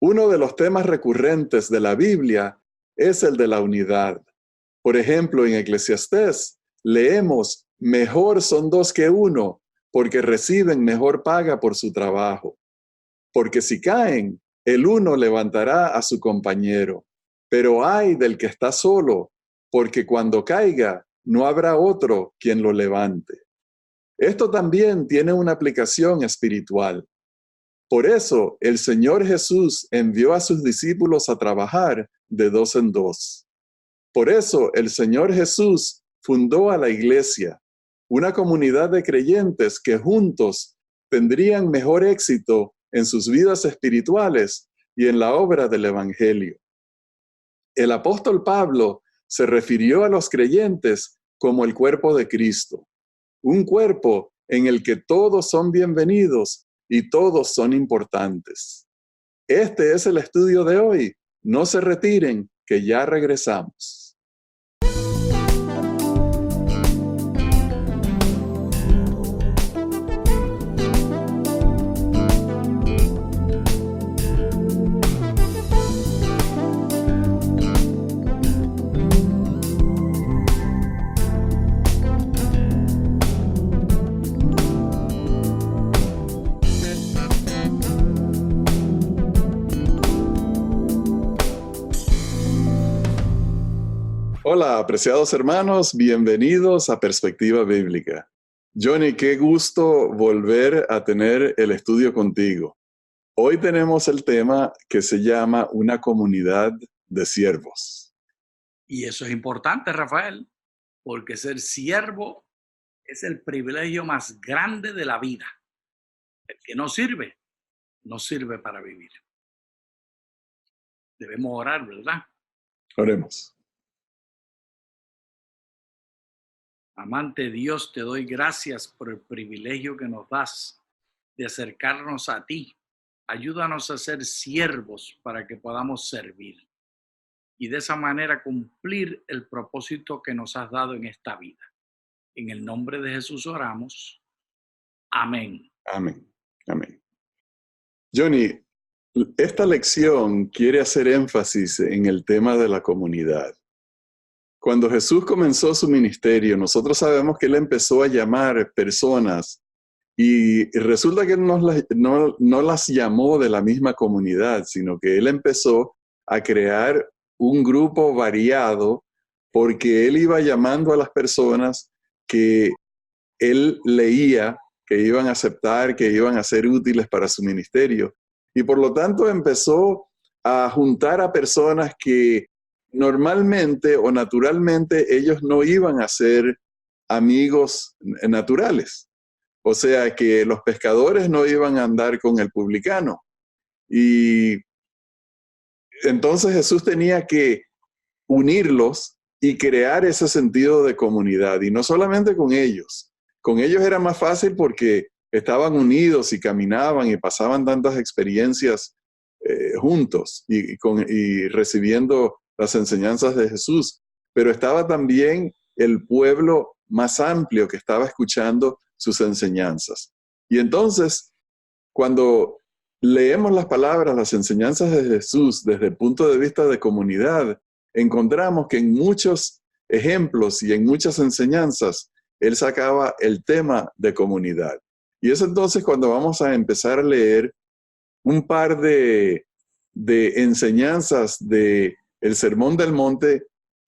Uno de los temas recurrentes de la Biblia es el de la unidad. Por ejemplo, en Eclesiastés leemos, mejor son dos que uno, porque reciben mejor paga por su trabajo. Porque si caen, el uno levantará a su compañero. Pero ay del que está solo, porque cuando caiga, no habrá otro quien lo levante. Esto también tiene una aplicación espiritual. Por eso, el Señor Jesús envió a sus discípulos a trabajar de dos en dos. Por eso, el Señor Jesús fundó a la iglesia, una comunidad de creyentes que juntos tendrían mejor éxito en sus vidas espirituales y en la obra del Evangelio. El apóstol Pablo se refirió a los creyentes como el cuerpo de Cristo, un cuerpo en el que todos son bienvenidos y todos son importantes. Este es el estudio de hoy. No se retiren, que ya regresamos. Hola, apreciados hermanos, bienvenidos a Perspectiva Bíblica. Johnny, qué gusto volver a tener el estudio contigo. Hoy tenemos el tema que se llama una comunidad de siervos. Y eso es importante, Rafael, porque ser siervo es el privilegio más grande de la vida. El que no sirve para vivir. Debemos orar, ¿verdad? Oremos. Amante Dios, te doy gracias por el privilegio que nos das de acercarnos a ti. Ayúdanos a ser siervos para que podamos servir y de esa manera cumplir el propósito que nos has dado en esta vida. En el nombre de Jesús oramos. Amén. Amén. Amén. Johnny, esta lección quiere hacer énfasis en el tema de la comunidad. Cuando Jesús comenzó su ministerio, nosotros sabemos que Él empezó a llamar personas y resulta que Él no las llamó de la misma comunidad, sino que Él empezó a crear un grupo variado porque Él iba llamando a las personas que Él leía, que iban a aceptar, que iban a ser útiles para su ministerio. Y por lo tanto empezó a juntar a personas que normalmente o naturalmente ellos no iban a ser amigos naturales. O sea que los pescadores no iban a andar con el publicano. Y entonces Jesús tenía que unirlos y crear ese sentido de comunidad. Y no solamente con ellos. Con ellos era más fácil porque estaban unidos y caminaban y pasaban tantas experiencias juntos y recibiendo las enseñanzas de Jesús, pero estaba también el pueblo más amplio que estaba escuchando sus enseñanzas. Y entonces, cuando leemos las palabras, las enseñanzas de Jesús desde el punto de vista de comunidad, encontramos que en muchos ejemplos y en muchas enseñanzas, Él sacaba el tema de comunidad. Y es entonces cuando vamos a empezar a leer un par de enseñanzas de el Sermón del Monte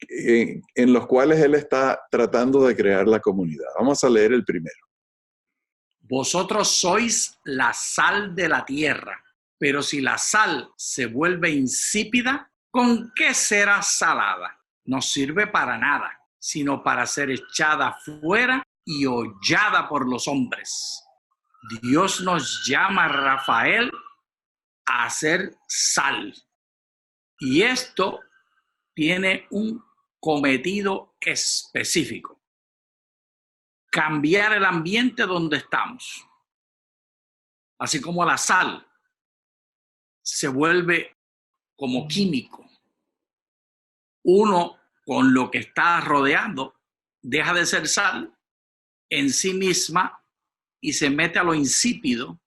en los cuales Él está tratando de crear la comunidad. Vamos a leer el primero. Vosotros sois la sal de la tierra, pero si la sal se vuelve insípida, ¿con qué será salada? No sirve para nada, sino para ser echada fuera y hollada por los hombres. Dios nos llama, Rafael, a hacer sal. Y esto tiene un cometido específico: cambiar el ambiente donde estamos. Así como la sal se vuelve como químico, uno con lo que está rodeando deja de ser sal en sí misma y se mete a lo insípido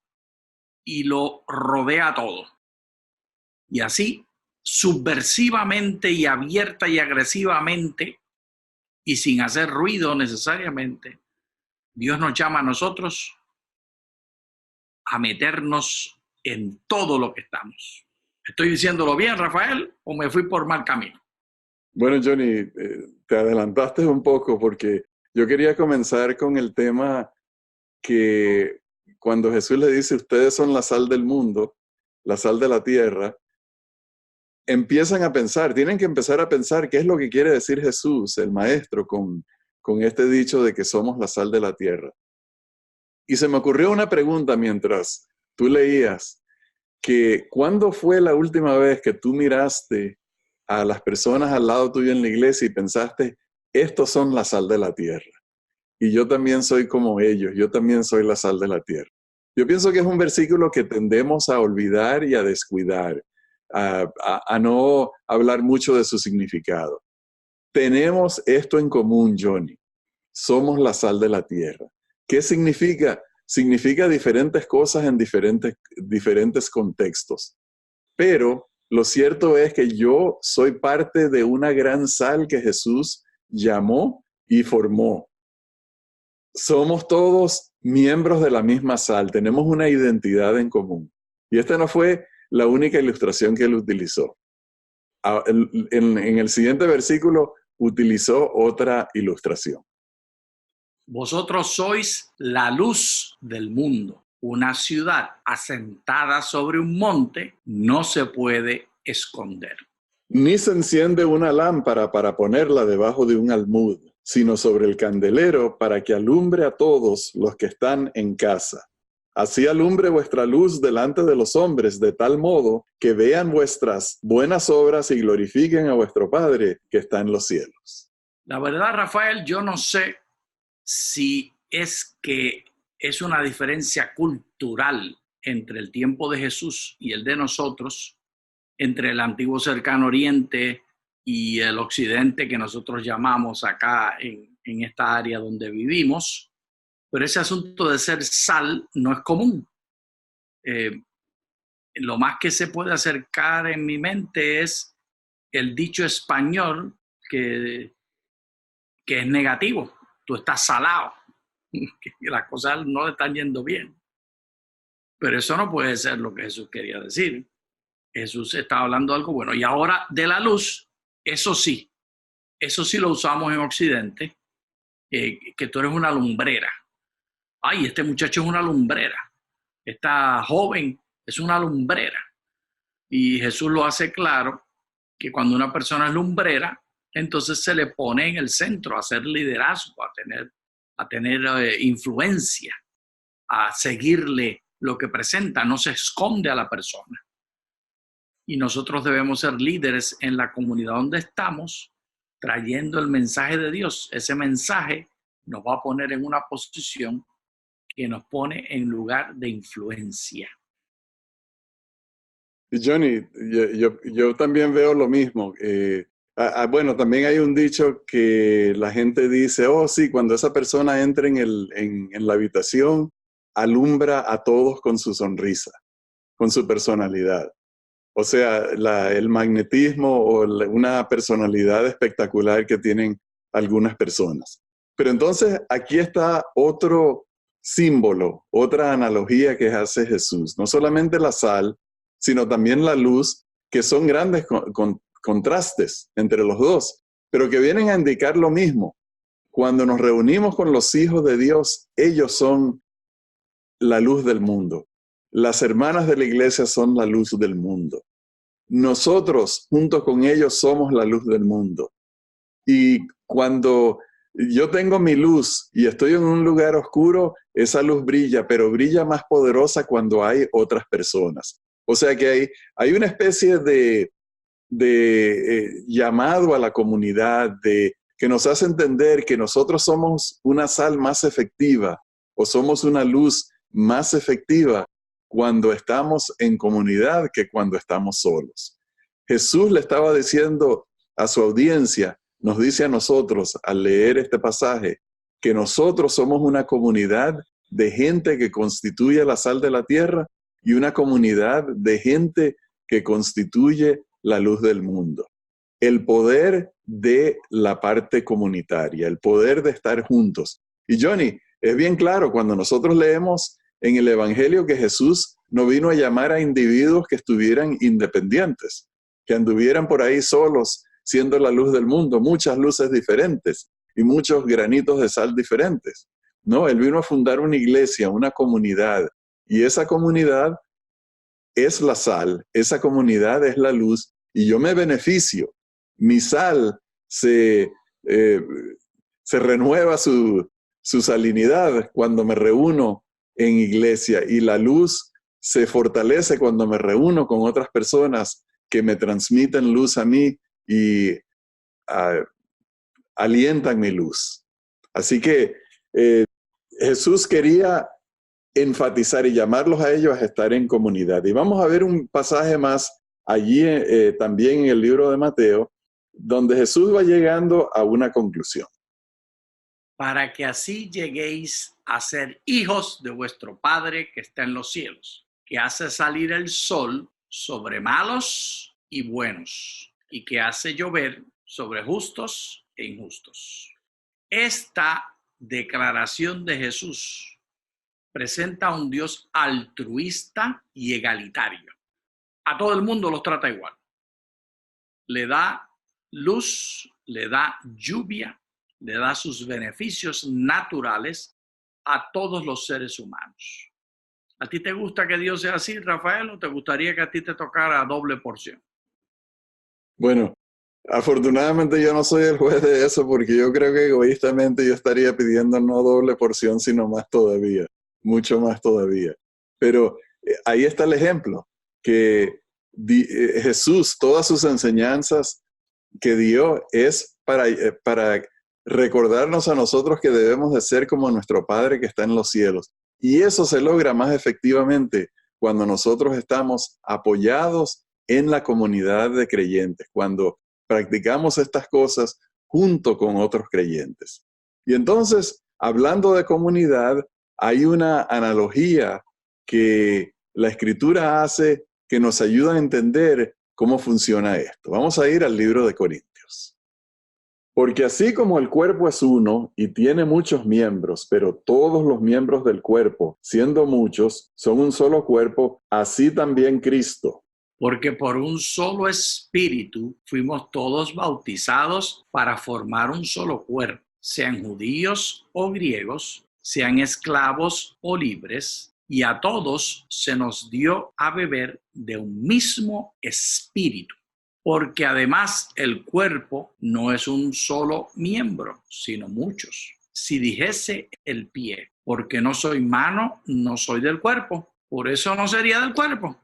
y lo rodea todo. Y así, subversivamente y abierta y agresivamente, y sin hacer ruido necesariamente, Dios nos llama a nosotros a meternos en todo lo que estamos. ¿Estoy diciéndolo bien, Rafael, o me fui por mal camino? Bueno, Johnny, te adelantaste un poco porque yo quería comenzar con el tema que cuando Jesús le dice, ustedes son la sal del mundo, la sal de la tierra, empiezan a pensar, tienen que empezar a pensar qué es lo que quiere decir Jesús, el maestro, con este dicho de que somos la sal de la tierra. Y se me ocurrió una pregunta mientras tú leías, que ¿cuándo fue la última vez que tú miraste a las personas al lado tuyo en la iglesia y pensaste, estos son la sal de la tierra? Y yo también soy como ellos, yo también soy la sal de la tierra. Yo pienso que es un versículo que tendemos a olvidar y a descuidar, a no hablar mucho de su significado. Tenemos esto en común, Johnny. Somos la sal de la tierra. ¿Qué significa? Significa diferentes cosas en diferentes contextos. Pero lo cierto es que yo soy parte de una gran sal que Jesús llamó y formó. Somos todos miembros de la misma sal, tenemos una identidad en común. Y esta no fue la única ilustración que él utilizó. En el siguiente versículo utilizó otra ilustración. Vosotros sois la luz del mundo. Una ciudad asentada sobre un monte no se puede esconder. Ni se enciende una lámpara para ponerla debajo de un almud, sino sobre el candelero para que alumbre a todos los que están en casa. Así alumbre vuestra luz delante de los hombres, de tal modo que vean vuestras buenas obras y glorifiquen a vuestro Padre que está en los cielos. La verdad, Rafael, yo no sé si es que es una diferencia cultural entre el tiempo de Jesús y el de nosotros, entre el antiguo cercano oriente y el occidente que nosotros llamamos acá en esta área donde vivimos, pero ese asunto de ser sal no es común. Lo más que se puede acercar en mi mente es el dicho español que es negativo. Tú estás salado, que las cosas no le están yendo bien. Pero eso no puede ser lo que Jesús quería decir. Jesús estaba hablando de algo bueno. Y ahora de la luz, eso sí lo usamos en Occidente, que tú eres una lumbrera. Ay, este muchacho es una lumbrera. Esta joven es una lumbrera. Y Jesús lo hace claro que cuando una persona es lumbrera, entonces se le pone en el centro a hacer liderazgo, a tener influencia, a seguirle lo que presenta, no se esconde a la persona. Y nosotros debemos ser líderes en la comunidad donde estamos, trayendo el mensaje de Dios. Ese mensaje nos va a poner en una posición que nos pone en lugar de influencia. Johnny, yo también veo lo mismo. Bueno, también hay un dicho que la gente dice, oh sí, cuando esa persona entra en la habitación, alumbra a todos con su sonrisa, con su personalidad. O sea, el magnetismo o una personalidad espectacular que tienen algunas personas. Pero entonces aquí está otro símbolo, otra analogía que hace Jesús. No solamente la sal, sino también la luz, que son grandes contrastes entre los dos, pero que vienen a indicar lo mismo. Cuando nos reunimos con los hijos de Dios, ellos son la luz del mundo. Las hermanas de la iglesia son la luz del mundo. Nosotros, junto con ellos, somos la luz del mundo. Y cuando yo tengo mi luz y estoy en un lugar oscuro, esa luz brilla, pero brilla más poderosa cuando hay otras personas. O sea que hay una especie de llamado a la comunidad que nos hace entender que nosotros somos una sal más efectiva o somos una luz más efectiva cuando estamos en comunidad que cuando estamos solos. Jesús le estaba diciendo a su audiencia, nos dice a nosotros al leer este pasaje, que nosotros somos una comunidad de gente que constituye la sal de la tierra y una comunidad de gente que constituye la luz del mundo. El poder de la parte comunitaria, el poder de estar juntos. Y Johnny, es bien claro cuando nosotros leemos en el Evangelio que Jesús no vino a llamar a individuos que estuvieran independientes, que anduvieran por ahí solos, siendo la luz del mundo, muchas luces diferentes y muchos granitos de sal diferentes. No, Él vino a fundar una iglesia, una comunidad, y esa comunidad es la sal, esa comunidad es la luz, y yo me beneficio. Mi sal se renueva su salinidad cuando me reúno en iglesia, y la luz se fortalece cuando me reúno con otras personas que me transmiten luz a mí y alientan mi luz. Así que Jesús quería enfatizar y llamarlos a ellos a estar en comunidad. Y vamos a ver un pasaje más allí también en el libro de Mateo, donde Jesús va llegando a una conclusión. Para que así lleguéis a ser hijos de vuestro Padre que está en los cielos, que hace salir el sol sobre malos y buenos, y que hace llover sobre justos e injustos. Esta declaración de Jesús presenta a un Dios altruista y egalitario. A todo el mundo los trata igual. Le da luz, le da lluvia, le da sus beneficios naturales a todos los seres humanos. ¿A ti te gusta que Dios sea así, Rafael, o te gustaría que a ti te tocara doble porción? Bueno, afortunadamente yo no soy el juez de eso, porque yo creo que egoístamente yo estaría pidiendo no doble porción, sino más todavía, mucho más todavía. Pero ahí está el ejemplo, que Jesús, todas sus enseñanzas que dio es para recordarnos a nosotros que debemos de ser como nuestro Padre que está en los cielos. Y eso se logra más efectivamente cuando nosotros estamos apoyados en la comunidad de creyentes, cuando practicamos estas cosas junto con otros creyentes. Y entonces, hablando de comunidad, hay una analogía que la Escritura hace que nos ayuda a entender cómo funciona esto. Vamos a ir al libro de Corintios. Porque así como el cuerpo es uno y tiene muchos miembros, pero todos los miembros del cuerpo, siendo muchos, son un solo cuerpo, así también Cristo. Porque por un solo espíritu fuimos todos bautizados para formar un solo cuerpo, sean judíos o griegos, sean esclavos o libres, y a todos se nos dio a beber de un mismo espíritu. Porque además el cuerpo no es un solo miembro, sino muchos. Si dijese el pie, porque no soy mano, no soy del cuerpo, por eso no sería del cuerpo.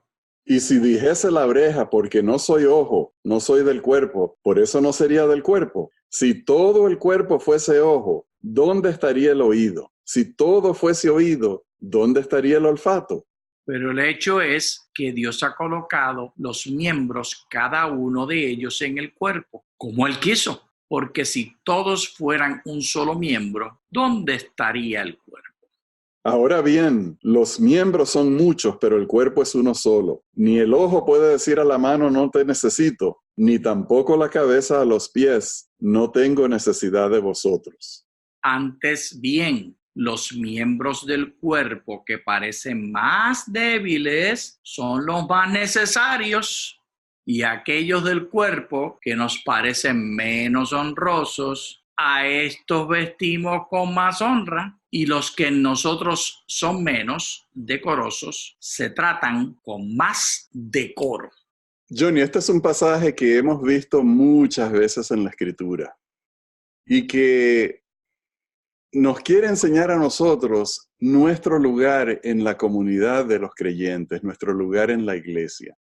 Y si dijese la oreja, porque no soy ojo, no soy del cuerpo, por eso no sería del cuerpo. Si todo el cuerpo fuese ojo, ¿dónde estaría el oído? Si todo fuese oído, ¿dónde estaría el olfato? Pero el hecho es que Dios ha colocado los miembros, cada uno de ellos, en el cuerpo, como Él quiso. Porque si todos fueran un solo miembro, ¿dónde estaría el cuerpo? Ahora bien, los miembros son muchos, pero el cuerpo es uno solo. Ni el ojo puede decir a la mano, no te necesito, ni tampoco la cabeza a los pies, no tengo necesidad de vosotros. Antes bien, los miembros del cuerpo que parecen más débiles son los más necesarios, y aquellos del cuerpo que nos parecen menos honrosos, a estos vestimos con más honra, y los que en nosotros son menos decorosos se tratan con más decoro. Johnny, este es un pasaje que hemos visto muchas veces en la Escritura y que nos quiere enseñar a nosotros nuestro lugar en la comunidad de los creyentes, nuestro lugar en la iglesia.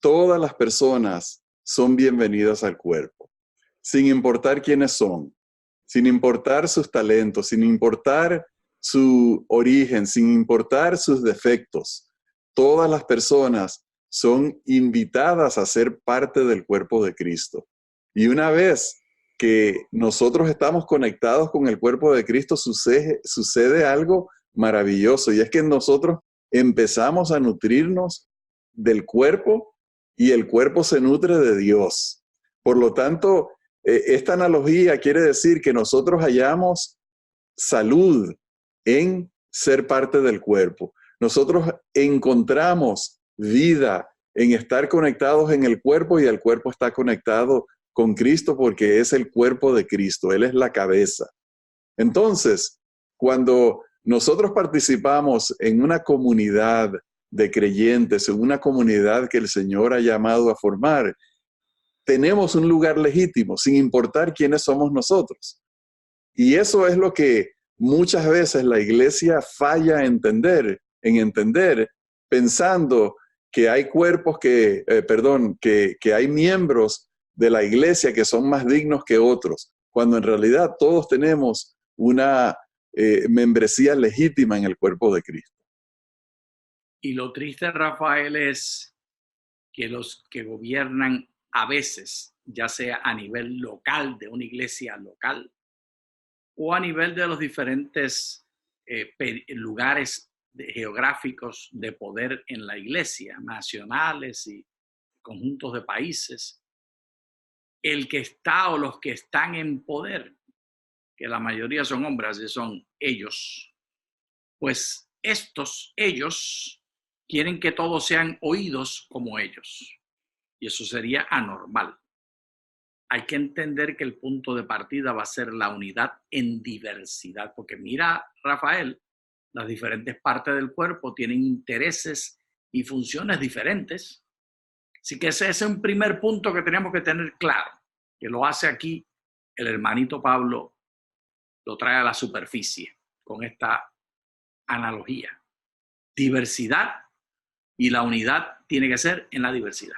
Todas las personas son bienvenidas al cuerpo, sin importar quiénes son, sin importar sus talentos, sin importar su origen, sin importar sus defectos. Todas las personas son invitadas a ser parte del cuerpo de Cristo. Y una vez que nosotros estamos conectados con el cuerpo de Cristo, sucede algo maravilloso, y es que nosotros empezamos a nutrirnos del cuerpo y el cuerpo se nutre de Dios. Por lo tanto, esta analogía quiere decir que nosotros hallamos salud en ser parte del cuerpo. Nosotros encontramos vida en estar conectados en el cuerpo y el cuerpo está conectado con Cristo porque es el cuerpo de Cristo, Él es la cabeza. Entonces, cuando nosotros participamos en una comunidad de creyentes, en una comunidad que el Señor ha llamado a formar, tenemos un lugar legítimo, sin importar quiénes somos nosotros. Y eso es lo que muchas veces la iglesia falla en entender, pensando que hay cuerpos que hay miembros de la iglesia que son más dignos que otros, cuando en realidad todos tenemos una membresía legítima en el cuerpo de Cristo. Y lo triste, Rafael, es que los que gobiernan a veces, ya sea a nivel local, de una iglesia local, o a nivel de los diferentes lugares geográficos de poder en la iglesia, nacionales y conjuntos de países, el que está o los que están en poder, que la mayoría son hombres y son ellos, pues ellos quieren que todos sean oídos como ellos. Y eso sería anormal. Hay que entender que el punto de partida va a ser la unidad en diversidad, porque mira, Rafael, las diferentes partes del cuerpo tienen intereses y funciones diferentes. Así que ese es un primer punto que tenemos que tener claro, que lo hace aquí el hermanito Pablo, lo trae a la superficie con esta analogía. Diversidad y la unidad tiene que ser en la diversidad.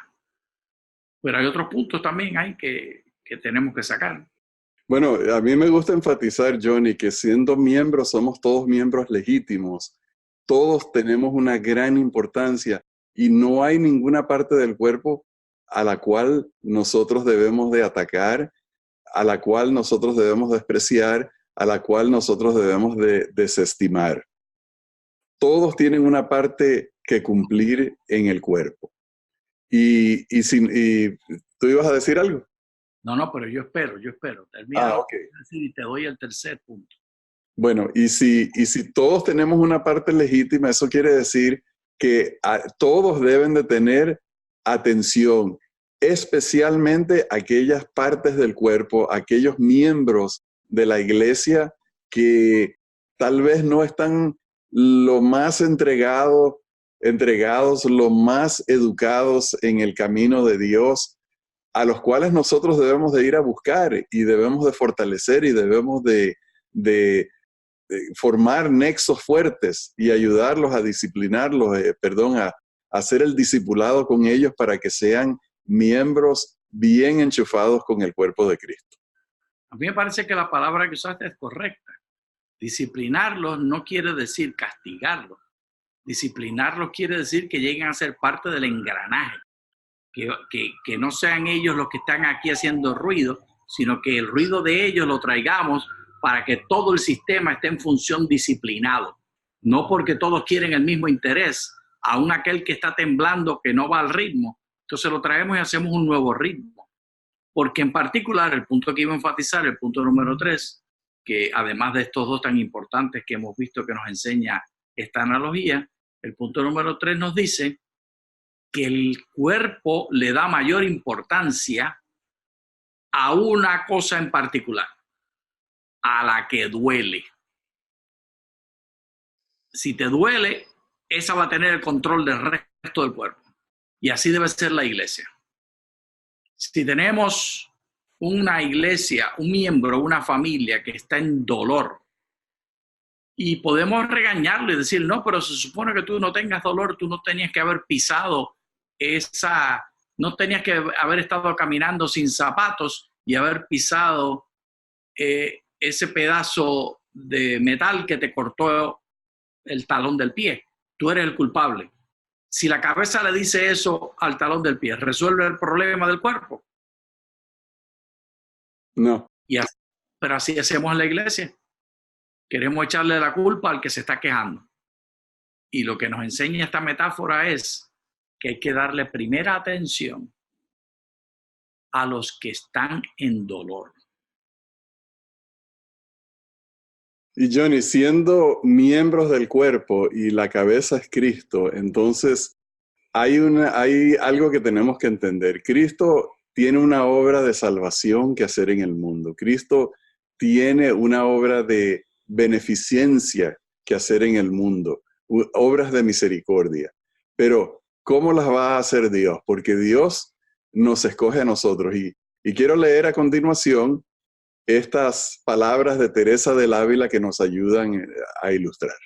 Pero hay otros puntos también ahí que tenemos que sacar. Bueno, a mí me gusta enfatizar, Johnny, que siendo miembros somos todos miembros legítimos. Todos tenemos una gran importancia y no hay ninguna parte del cuerpo a la cual nosotros debemos de atacar, a la cual nosotros debemos despreciar, a la cual nosotros debemos de desestimar. Todos tienen una parte que cumplir en el cuerpo. Y ¿tú ibas a decir algo? No, pero yo espero. Termina Ok. y te doy el tercer punto. Bueno, y si todos tenemos una parte legítima, eso quiere decir que todos deben de tener atención, especialmente aquellas partes del cuerpo, aquellos miembros de la iglesia que tal vez no están lo más entregados, lo más educados en el camino de Dios, a los cuales nosotros debemos de ir a buscar y debemos de fortalecer y debemos de formar nexos fuertes y ayudarlos a disciplinarlos, a hacer el discipulado con ellos para que sean miembros bien enchufados con el cuerpo de Cristo. A mí me parece que la palabra que usaste es correcta. Disciplinarlos no quiere decir castigarlos. Disciplinarlos quiere decir que lleguen a ser parte del engranaje. Que no sean ellos los que están aquí haciendo ruido, sino que el ruido de ellos lo traigamos para que todo el sistema esté en función disciplinado. No porque todos quieren el mismo interés, aún aquel que está temblando, que no va al ritmo, entonces lo traemos y hacemos un nuevo ritmo. Porque en particular, el punto que iba a enfatizar, el punto número 3, que además de estos dos tan importantes que hemos visto que nos enseña esta analogía, el punto número 3 nos dice que el cuerpo le da mayor importancia a una cosa en particular, a la que duele. Si te duele, esa va a tener el control del resto del cuerpo. Y así debe ser la iglesia. Si tenemos una iglesia, un miembro, una familia que está en dolor, y podemos regañarlo y decir, no, pero se supone que tú no tengas dolor, tú no tenías que haber pisado no tenías que haber estado caminando sin zapatos y haber pisado ese pedazo de metal que te cortó el talón del pie. Tú eres el culpable. Si la cabeza le dice eso al talón del pie, ¿resuelve el problema del cuerpo? No. Pero así hacemos en la iglesia. Queremos echarle la culpa al que se está quejando. Y lo que nos enseña esta metáfora es que hay que darle primera atención a los que están en dolor. Y Johnny, siendo miembros del cuerpo y la cabeza es Cristo, entonces hay algo que tenemos que entender. Cristo tiene una obra de salvación que hacer en el mundo. Cristo tiene una obra de beneficencia que hacer en el mundo, obras de misericordia. Pero, ¿cómo las va a hacer Dios? Porque Dios nos escoge a nosotros. Y quiero leer a continuación estas palabras de Teresa del Ávila que nos ayudan a ilustrar.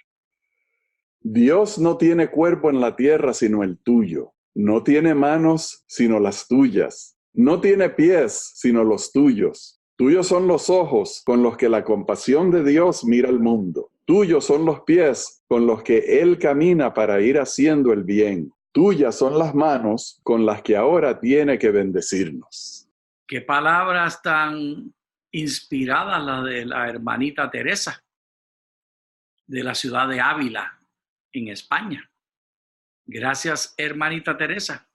Dios no tiene cuerpo en la tierra sino el tuyo, no tiene manos sino las tuyas, no tiene pies sino los tuyos. Tuyos son los ojos con los que la compasión de Dios mira el mundo. Tuyos son los pies con los que Él camina para ir haciendo el bien. Tuyas son las manos con las que ahora tiene que bendecirnos. Qué palabras tan inspiradas las de la hermanita Teresa de la ciudad de Ávila, en España. Gracias, hermanita Teresa.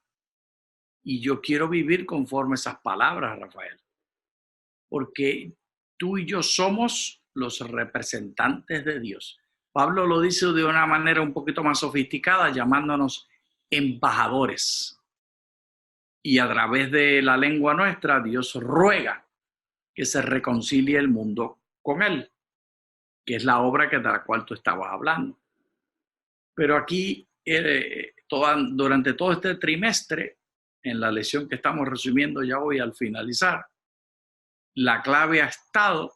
Y yo quiero vivir conforme esas palabras, Rafael, porque tú y yo somos los representantes de Dios. Pablo lo dice de una manera un poquito más sofisticada, llamándonos embajadores. Y a través de la lengua nuestra, Dios ruega que se reconcilie el mundo con Él, que es la obra de la cual tú estabas hablando. Pero aquí, durante todo este trimestre, en la lección que estamos resumiendo ya hoy al finalizar, la clave ha estado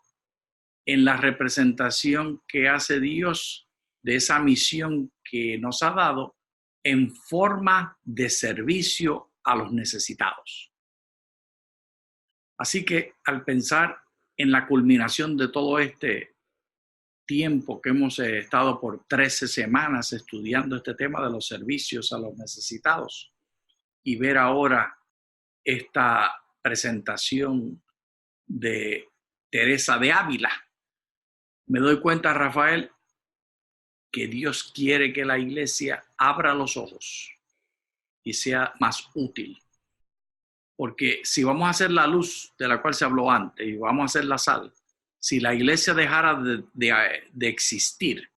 en la representación que hace Dios de esa misión que nos ha dado en forma de servicio a los necesitados. Así que al pensar en la culminación de todo este tiempo que hemos estado por 13 semanas estudiando este tema de los servicios a los necesitados y ver ahora esta presentación de Teresa de Ávila, me doy cuenta, Rafael, que Dios quiere que la iglesia abra los ojos y sea más útil. Porque si vamos a ser la luz de la cual se habló antes y vamos a ser la sal, si la iglesia dejara de existir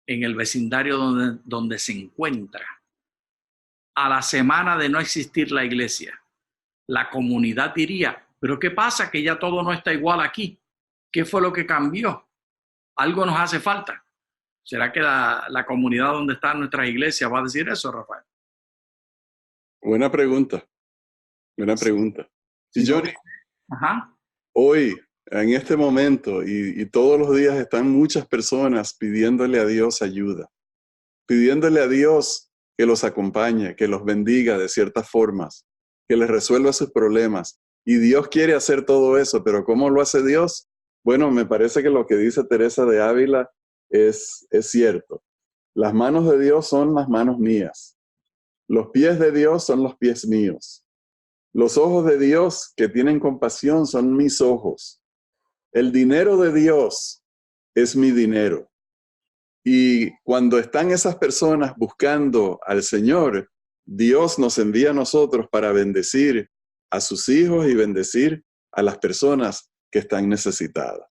en el vecindario donde se encuentra, a la semana de no existir la iglesia, la comunidad diría, pero ¿qué pasa? Que ya todo no está igual aquí. ¿Qué fue lo que cambió? Algo nos hace falta. ¿Será que la comunidad donde están nuestras iglesias va a decir eso, Rafael? Buena pregunta. Buena pregunta. Y Johnny, hoy, en este momento y todos los días están muchas personas pidiéndole a Dios ayuda, pidiéndole a Dios que los acompañe, que los bendiga de ciertas formas, que les resuelva sus problemas. Y Dios quiere hacer todo eso, pero ¿cómo lo hace Dios? Bueno, me parece que lo que dice Teresa de Ávila es cierto. Las manos de Dios son las manos mías. Los pies de Dios son los pies míos. Los ojos de Dios que tienen compasión son mis ojos. El dinero de Dios es mi dinero. Y cuando están esas personas buscando al Señor, Dios nos envía a nosotros para bendecir a sus hijos y bendecir a las personas que están necesitadas.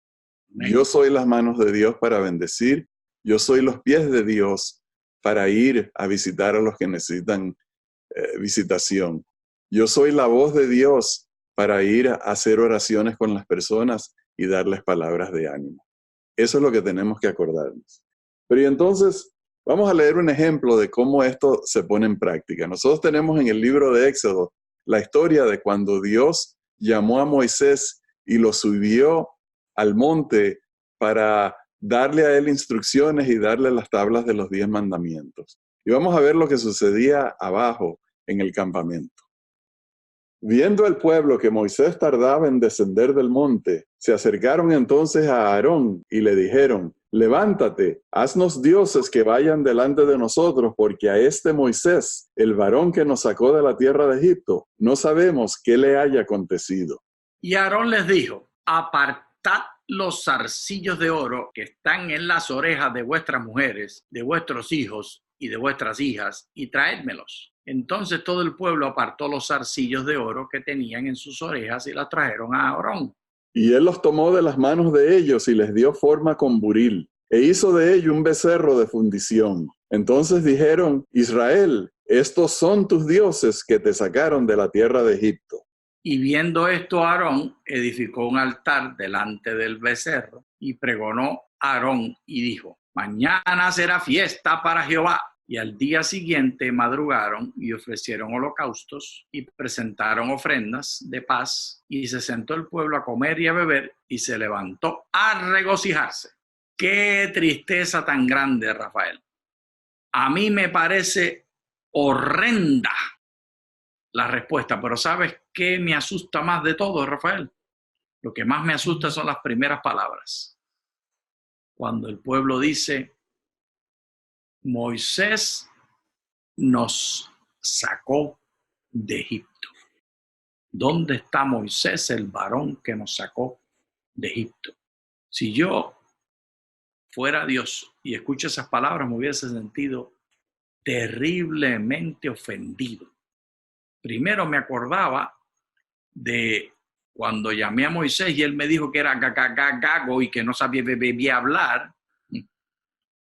Yo soy las manos de Dios para bendecir. Yo soy los pies de Dios para ir a visitar a los que necesitan visitación. Yo soy la voz de Dios para ir a hacer oraciones con las personas y darles palabras de ánimo. Eso es lo que tenemos que acordarnos. Pero y entonces, vamos a leer un ejemplo de cómo esto se pone en práctica. Nosotros tenemos en el libro de Éxodo la historia de cuando Dios llamó a Moisés y lo subió al monte para darle a él instrucciones y darle las tablas de los 10 mandamientos. Y vamos a ver lo que sucedía abajo en el campamento. Viendo el pueblo que Moisés tardaba en descender del monte, se acercaron entonces a Aarón y le dijeron, levántate, haznos dioses que vayan delante de nosotros, porque a este Moisés, el varón que nos sacó de la tierra de Egipto, no sabemos qué le haya acontecido. Y Aarón les dijo, apartad los zarcillos de oro que están en las orejas de vuestras mujeres, de vuestros hijos y de vuestras hijas, y traédmelos. Entonces todo el pueblo apartó los zarcillos de oro que tenían en sus orejas y las trajeron a Aarón. Y él los tomó de las manos de ellos y les dio forma con buril, e hizo de ello un becerro de fundición. Entonces dijeron: Israel, estos son tus dioses que te sacaron de la tierra de Egipto. Y viendo esto, Aarón edificó un altar delante del becerro y pregonó Aarón y dijo: mañana será fiesta para Jehová. Y al día siguiente madrugaron y ofrecieron holocaustos y presentaron ofrendas de paz, y se sentó el pueblo a comer y a beber y se levantó a regocijarse. ¡Qué tristeza tan grande, Rafael! A mí me parece horrenda la respuesta, pero ¿sabes qué me asusta más de todo, Rafael? Lo que más me asusta son las primeras palabras. Cuando el pueblo dice: Moisés nos sacó de Egipto. ¿Dónde está Moisés, el varón que nos sacó de Egipto? Si yo fuera Dios y escucho esas palabras, me hubiese sentido terriblemente ofendido. Primero me acordaba de cuando llamé a Moisés y él me dijo que era gago y que no sabía hablar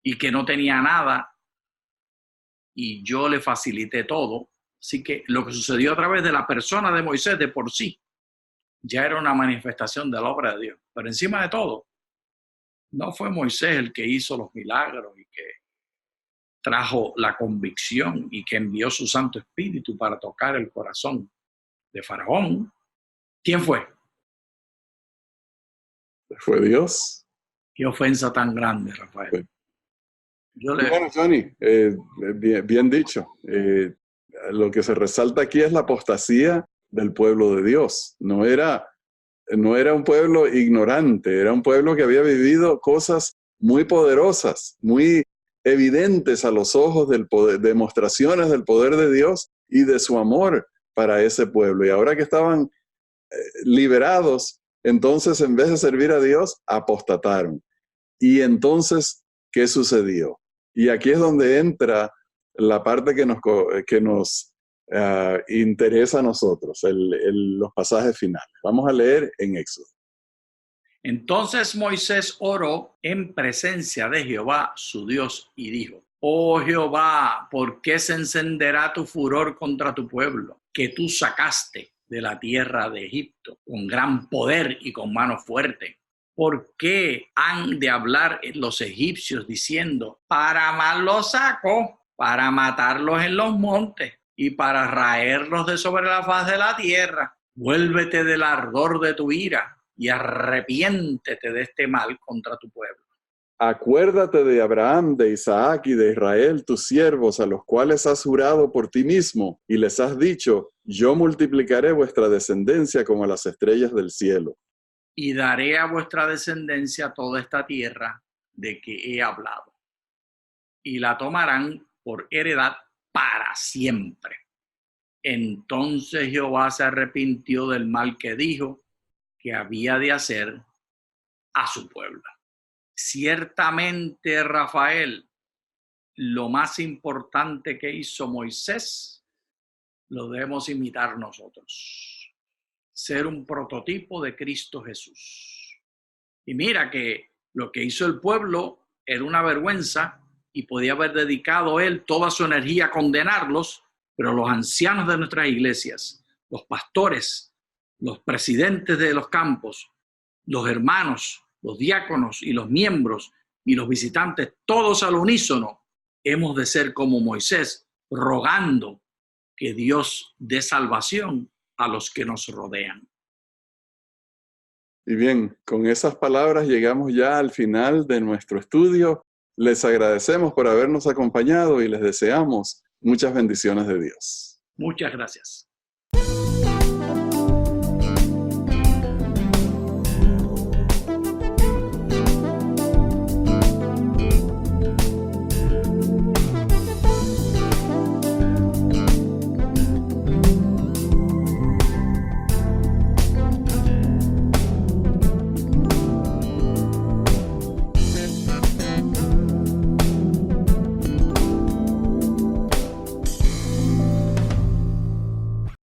y que no tenía nada, y yo le facilité todo. Así que lo que sucedió a través de la persona de Moisés de por sí ya era una manifestación de la obra de Dios. Pero encima de todo, no fue Moisés el que hizo los milagros y que trajo la convicción y que envió su Santo Espíritu para tocar el corazón de Faraón. ¿Quién fue? Fue Dios. Qué ofensa tan grande, Rafael. Sí. Bueno, Johnny, bien dicho. Lo que se resalta aquí es la apostasía del pueblo de Dios. No era un pueblo ignorante, era un pueblo que había vivido cosas muy poderosas, muy evidentes a los ojos del poder, demostraciones del poder de Dios y de su amor para ese pueblo. Y ahora que estaban liberados, entonces en vez de servir a Dios, apostataron. Y entonces, ¿qué sucedió? Y aquí es donde entra la parte que nos interesa a nosotros, los pasajes finales. Vamos a leer en Éxodo. Entonces Moisés oró en presencia de Jehová, su Dios, y dijo: Oh Jehová, ¿por qué se encenderá tu furor contra tu pueblo, que tú sacaste de la tierra de Egipto con gran poder y con mano fuerte? ¿Por qué han de hablar los egipcios diciendo: para mal los saco, para matarlos en los montes y para raerlos de sobre la faz de la tierra? Vuélvete del ardor de tu ira y arrepiéntete de este mal contra tu pueblo. Acuérdate de Abraham, de Isaac y de Israel, tus siervos, a los cuales has jurado por ti mismo, y les has dicho: yo multiplicaré vuestra descendencia como las estrellas del cielo. Y daré a vuestra descendencia toda esta tierra de que he hablado, y la tomarán por heredad para siempre. Entonces Jehová se arrepintió del mal que dijo que había de hacer a su pueblo. Ciertamente, Rafael, lo más importante que hizo Moisés lo debemos imitar nosotros. Ser un prototipo de Cristo Jesús. Y mira que lo que hizo el pueblo era una vergüenza y podía haber dedicado él toda su energía a condenarlos, pero los ancianos de nuestras iglesias, los pastores, los presidentes de los campos, los hermanos, los diáconos y los miembros y los visitantes, todos al unísono, hemos de ser como Moisés, rogando que Dios dé salvación a los que nos rodean. Y bien, con esas palabras llegamos ya al final de nuestro estudio. Les agradecemos por habernos acompañado y les deseamos muchas bendiciones de Dios. Muchas gracias.